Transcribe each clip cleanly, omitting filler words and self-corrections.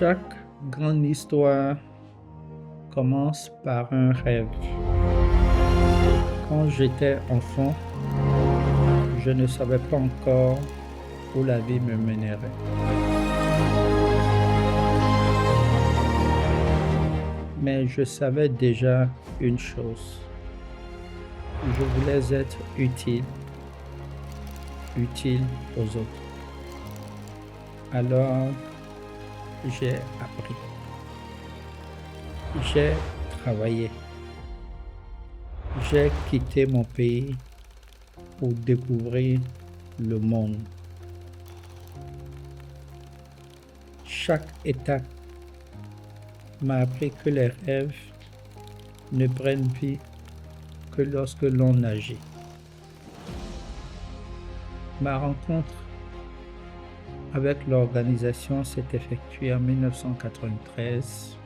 Chaque grande histoire commence par un rêve. Quand j'étais enfant, je ne savais pas encore où la vie me mènerait. Mais je savais déjà une chose. Je voulais être utile aux autres. Alors, j'ai appris. J'ai travaillé. J'ai quitté mon pays pour découvrir le monde. Chaque étape m'a appris que les rêves ne prennent vie que lorsque l'on agit. Ma rencontre avec l'organisation s'est effectuée en 1993,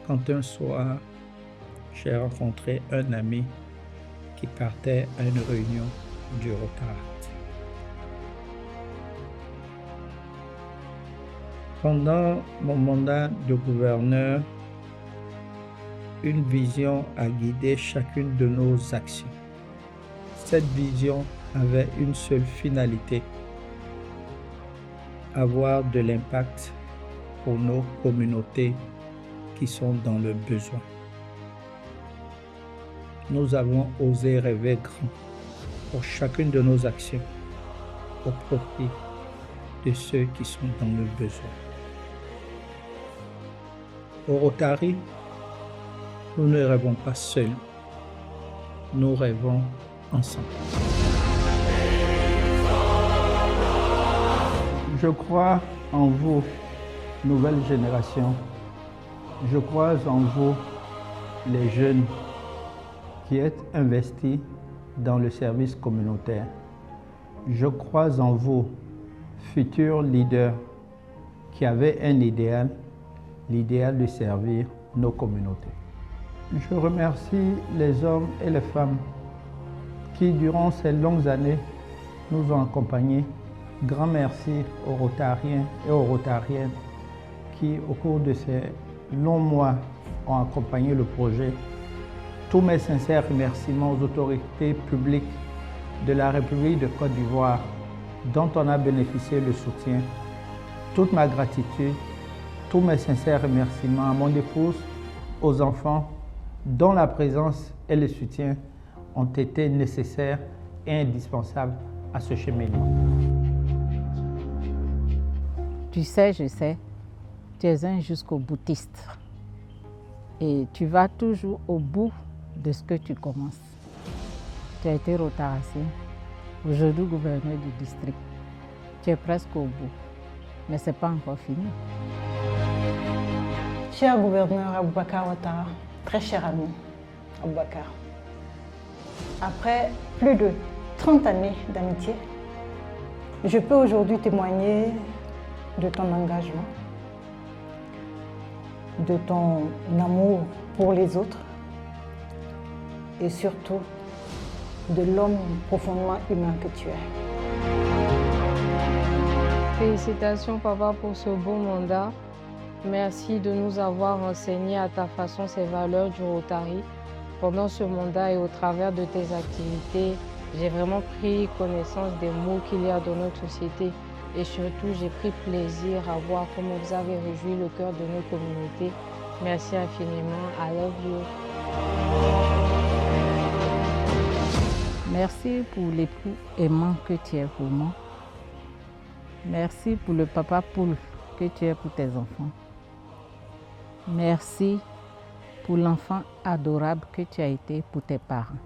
quand un soir, j'ai rencontré un ami qui partait à une réunion du Rotaract. Pendant mon mandat de gouverneur, une vision a guidé chacune de nos actions. Cette vision avait une seule finalité: avoir de l'impact pour nos communautés qui sont dans le besoin. Nous avons osé rêver grand pour chacune de nos actions au profit de ceux qui sont dans le besoin. Au Rotary, nous ne rêvons pas seuls, nous rêvons ensemble. Je crois en vous, nouvelle génération. Je crois en vous, les jeunes, qui êtes investis dans le service communautaire. Je crois en vous, futurs leaders, qui avez un idéal, l'idéal de servir nos communautés. Je remercie les hommes et les femmes qui, durant ces longues années, nous ont accompagnés. Grand merci aux Rotariens et aux Rotariennes qui, au cours de ces longs mois, ont accompagné le projet. Tous mes sincères remerciements aux autorités publiques de la République de Côte d'Ivoire, dont on a bénéficié le soutien. Toute ma gratitude, tous mes sincères remerciements à mon épouse, aux enfants, dont la présence et le soutien ont été nécessaires et indispensables à ce cheminement. Tu sais, je sais, tu es un jusqu'au boutiste et tu vas toujours au bout de ce que tu commences. Tu as été rotaracien, aujourd'hui gouverneur du district. Tu es presque au bout, mais ce n'est pas encore fini. Cher gouverneur Aboubakar Ouattara, très cher ami Aboubakar, après plus de 30 années d'amitié, je peux aujourd'hui témoigner de ton engagement, de ton amour pour les autres et surtout de l'homme profondément humain que tu es. Félicitations papa pour ce beau mandat. Merci de nous avoir enseigné à ta façon ces valeurs du Rotary. Pendant ce mandat et au travers de tes activités, j'ai vraiment pris connaissance des maux qu'il y a dans notre société. Et surtout, j'ai pris plaisir à voir comment vous avez réjoui le cœur de nos communautés. Merci infiniment. I love you. Merci pour l'époux aimant que tu es pour moi. Merci pour le papa poule que tu es pour tes enfants. Merci pour l'enfant adorable que tu as été pour tes parents.